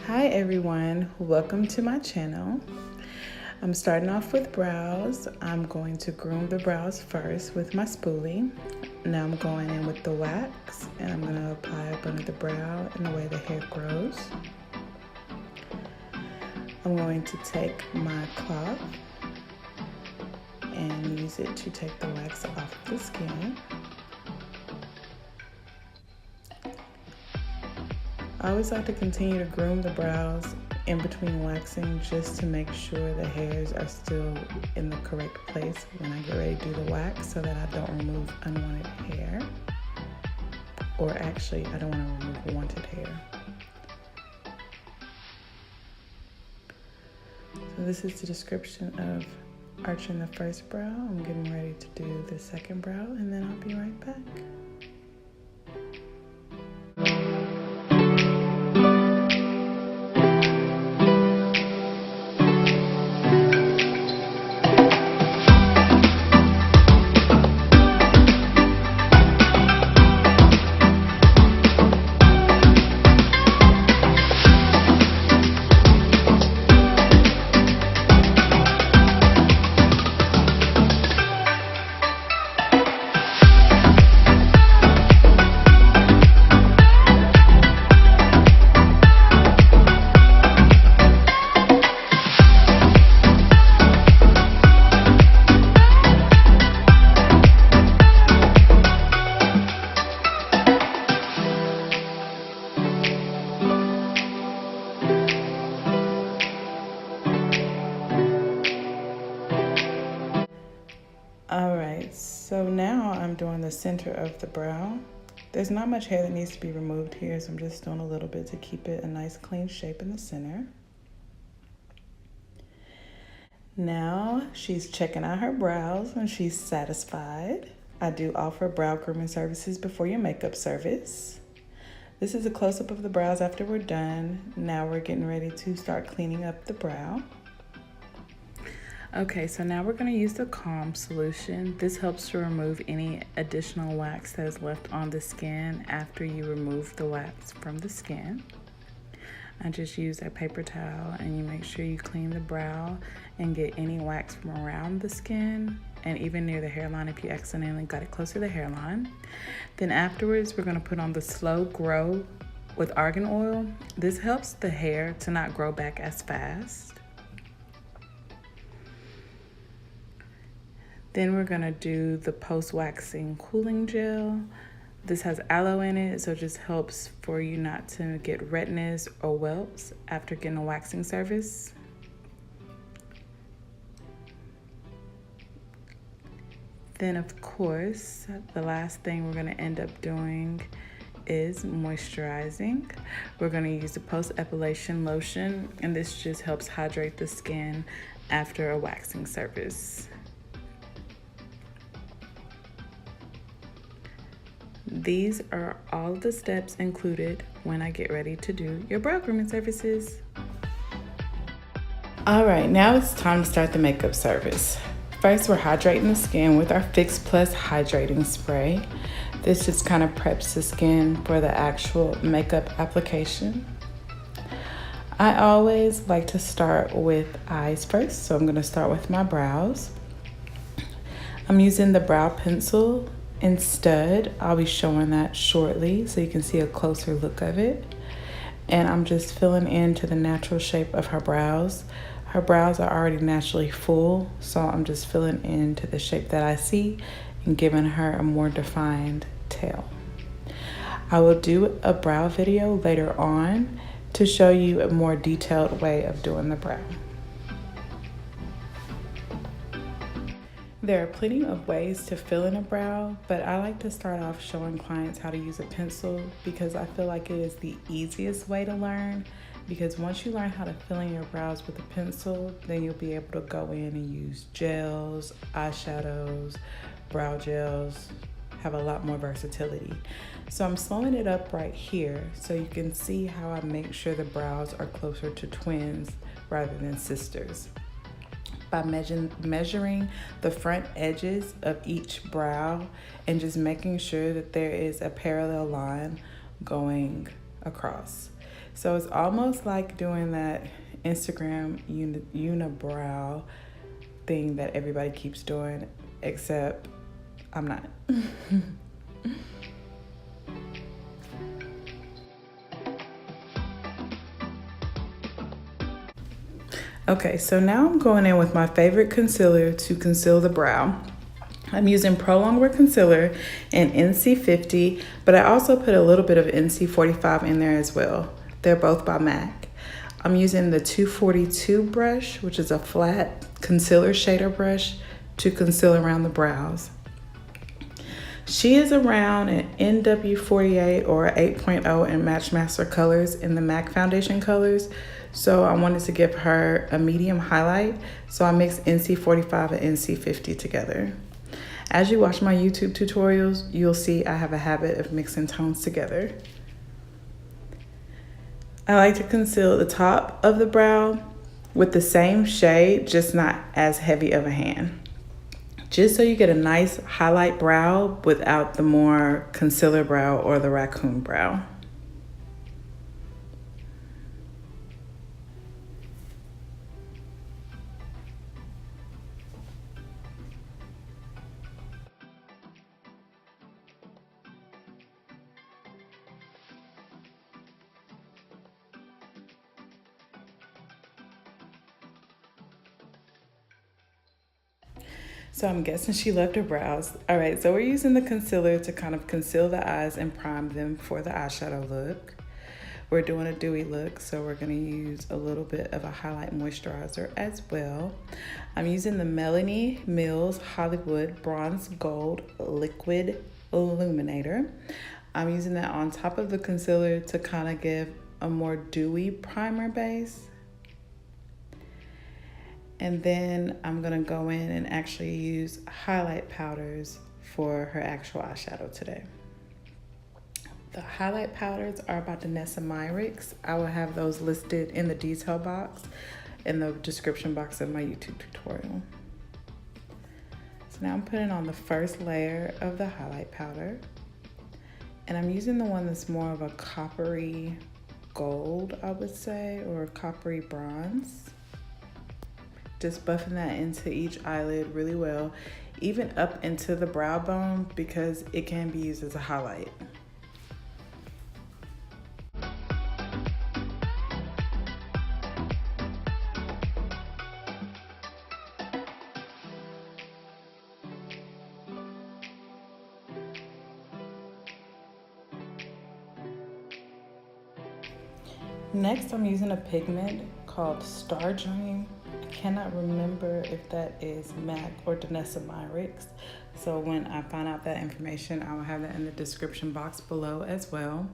Hi everyone, welcome to my channel. I'm starting off with brows. I'm going to groom the brows first with my spoolie. Now I'm going in with the wax and I'm going to apply up under the brow and the way the hair grows. I'm going to take my cloth and use it to take the wax off the skin. I always like to continue to groom the brows in between waxing just to make sure the hairs are still in the correct place when I get ready to do the wax so that I don't remove unwanted hair. Or actually, I don't want to remove wanted hair. So this is the description of arching the first brow. I'm getting ready to do the second brow and then I'll be right back. Alright, so now I'm doing the center of the brow. There's not much hair that needs to be removed here, so I'm just doing a little bit to keep it a nice clean shape in the center. Now she's checking out her brows and she's satisfied. I do offer brow grooming services before your makeup service. This is a close-up of the brows after we're done. Now we're getting ready to start cleaning up the brow. Okay, so now we're going to use the Calm solution. This helps to remove any additional wax that is left on the skin after you remove the wax from the skin. I just use a paper towel and you make sure you clean the brow and get any wax from around the skin and even near the hairline if you accidentally got it close to the hairline. Then afterwards, we're going to put on the Slow Grow with argan oil. This helps the hair to not grow back as fast. Then we're gonna do the post-waxing cooling gel. This has aloe in it, so it just helps for you not to get redness or welts after getting a waxing service. Then of course, the last thing we're gonna end up doing is moisturizing. We're gonna use the post-epilation lotion, and this just helps hydrate the skin after a waxing service. These are all the steps included when I get ready to do your brow grooming services. All right, now it's time to start the makeup service. First, we're hydrating the skin with our Fix Plus Hydrating Spray. This just kind of preps the skin for the actual makeup application. I always like to start with eyes first, so I'm gonna start with my brows. I'm using the brow pencil instead. I'll be showing that shortly so you can see a closer look of it. And I'm just filling into the natural shape of her brows. Her brows are already naturally full, so I'm just filling into the shape that I see and giving her a more defined tail. I will do a brow video later on to show you a more detailed way of doing the brow. There are plenty of ways to fill in a brow, but I like to start off showing clients how to use a pencil because I feel like it is the easiest way to learn, because once you learn how to fill in your brows with a pencil, then you'll be able to go in and use gels, eyeshadows, brow gels, have a lot more versatility. So I'm slowing it up right here so you can see how I make sure the brows are closer to twins rather than sisters. By measuring the front edges of each brow and just making sure that there is a parallel line going across. So it's almost like doing that Instagram unibrow thing that everybody keeps doing, except I'm not. Okay, so now I'm going in with my favorite concealer to conceal the brow. I'm using prolongwear concealer in NC50, but I also put a little bit of NC45 in there as well. They're both by MAC. I'm using the 242 brush, which is a flat concealer shader brush, to conceal around the brows. She is around an NW48 or 8.0 in matchmaster colors in the MAC foundation colors. So I wanted to give her a medium highlight. So I mixed NC45 and NC50 together. As you watch my YouTube tutorials, you'll see I have a habit of mixing tones together. I like to conceal the top of the brow with the same shade, just not as heavy of a hand. Just so you get a nice highlight brow without the more concealer brow or the raccoon brow. So I'm guessing she left her brows. All right, so we're using the concealer to kind of conceal the eyes and prime them for the eyeshadow look. We're doing a dewy look, so we're gonna use a little bit of a highlight moisturizer as well. I'm using the Melanie Mills Hollywood Bronze Gold Liquid Illuminator. I'm using that on top of the concealer to kind of give a more dewy primer base. And then I'm gonna go in and actually use highlight powders for her actual eyeshadow today. The highlight powders are by Danessa Myricks. I will have those listed in the detail box, in the description box of my YouTube tutorial. So now I'm putting on the first layer of the highlight powder. And I'm using the one that's more of a coppery gold, I would say, or coppery bronze. Just buffing that into each eyelid really well, even up into the brow bone, because it can be used as a highlight. Next, I'm using a pigment called Star Dream. I cannot remember if that is MAC or Danessa Myricks. So when I find out that information, I will have that in the description box below as well.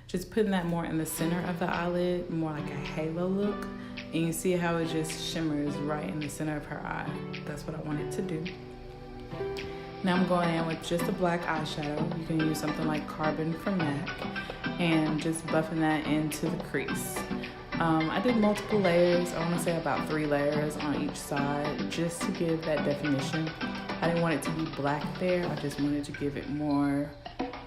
Just putting that more in the center of the eyelid, more like a halo look. And you see how it just shimmers right in the center of her eye. That's what I wanted to do. Now I'm going in with just a black eyeshadow. You can use something like Carbon from MAC, and just buffing that into the crease. I did multiple layers. I want to say about 3 layers on each side, just to give that definition. I didn't want it to be black there. I just wanted to give it more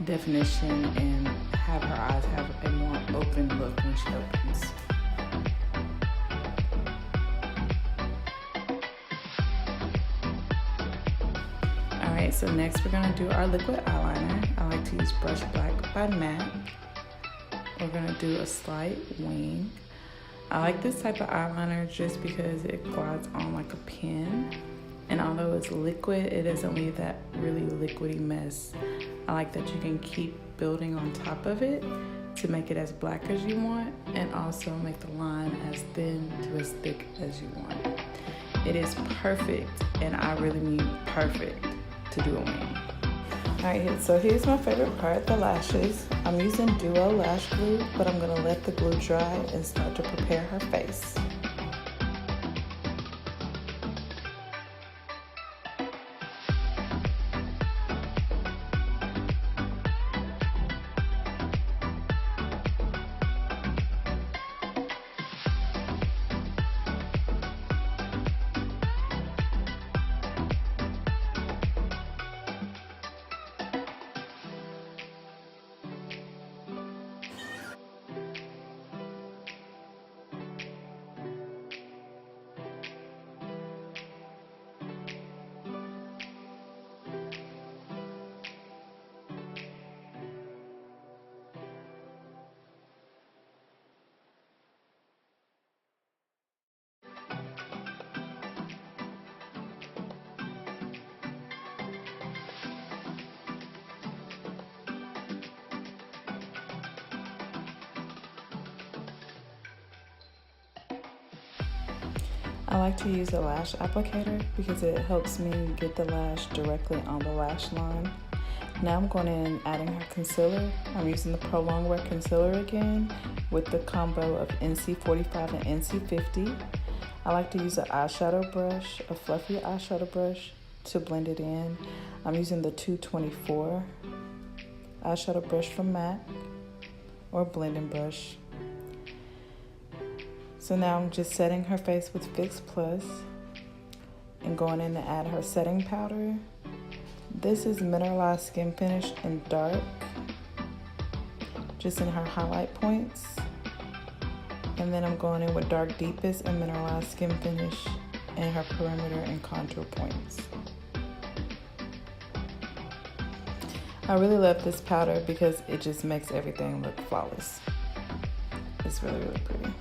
definition and have her eyes have a more open look when she opens. Alright, so next we're going to do our liquid eyeliner. I like to use Brush Black by MAC. We're going to do a slight wing. I like this type of eyeliner just because it glides on like a pen. And although it's liquid, it doesn't leave that really liquidy mess. I like that you can keep building on top of it to make it as black as you want, and also make the line as thin to as thick as you want. It is perfect, and I really mean perfect, to do a wing. Alright, so here's my favorite part, the lashes. I'm using Duo Lash Glue, but I'm gonna let the glue dry and start to prepare her face. I like to use a lash applicator because it helps me get the lash directly on the lash line. Now I'm going in and adding her concealer. I'm using the prolongwear concealer again with the combo of NC45 and NC50. I like to use an eyeshadow brush, a fluffy eyeshadow brush, to blend it in. I'm using the 224 eyeshadow brush from MAC, or blending brush. So now I'm just setting her face with Fix Plus and going in to add her setting powder. This is Mineralized Skin Finish in dark, just in her highlight points. And then I'm going in with Dark Deepest and Mineralized Skin Finish in her perimeter and contour points. I really love this powder because it just makes everything look flawless. It's really, really pretty.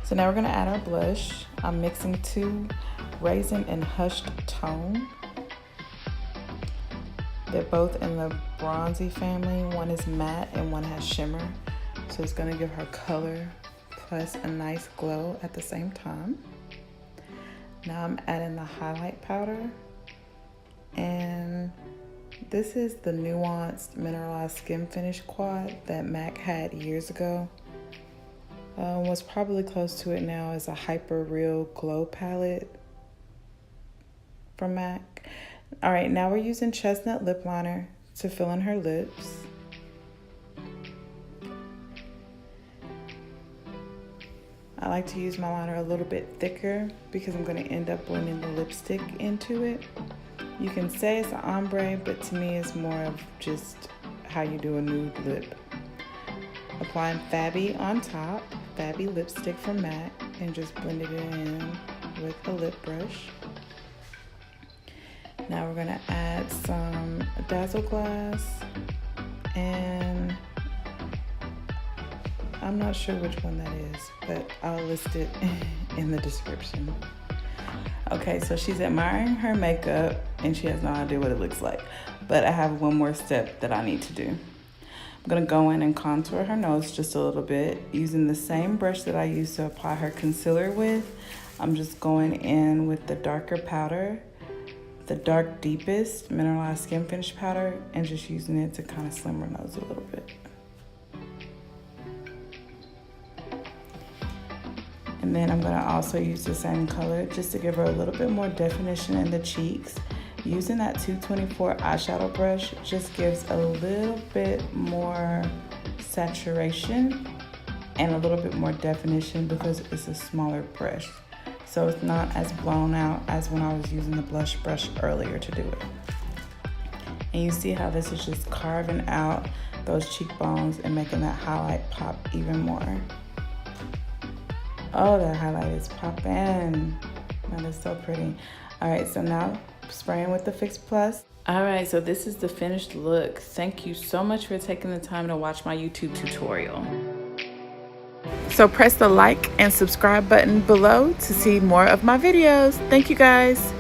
So now we're gonna add our blush. I'm mixing two Raisin and Hushed Tone. They're both in the bronzy family. One is matte and one has shimmer. So it's gonna give her color plus a nice glow at the same time. Now I'm adding the highlight powder. And this is the nuanced mineralized skin finish quad that MAC had years ago. What's probably close to it now is a Hyper Real Glow palette from MAC. All right, now we're using chestnut lip liner to fill in her lips. I like to use my liner a little bit thicker because I'm going to end up blending the lipstick into it. You can say it's an ombre, but to me it's more of just how you do a nude lip. Applying Fabby on top, Fabby lipstick from MAC, and just blending it in with a lip brush. Now we're gonna add some dazzleglass, and I'm not sure which one that is, but I'll list it in the description. Okay, so she's admiring her makeup and she has no idea what it looks like, but I have one more step that I need to do. I'm gonna go in and contour her nose just a little bit using the same brush that I used to apply her concealer with. I'm just going in with the darker powder, the Dark Deepest Mineralized Skin Finish powder, and just using it to kind of slim her nose a little bit. And then I'm gonna also use the same color just to give her a little bit more definition in the cheeks. Using that 224 eyeshadow brush just gives a little bit more saturation and a little bit more definition because it's a smaller brush. So it's not as blown out as when I was using the blush brush earlier to do it. And you see how this is just carving out those cheekbones and making that highlight pop even more. Oh, that highlight is popping. That is so pretty. All right, so now spraying with the Fix Plus. All right, so this is the finished look. Thank you so much for taking the time to watch my YouTube tutorial. So press the like and subscribe button below to see more of my videos. Thank you guys.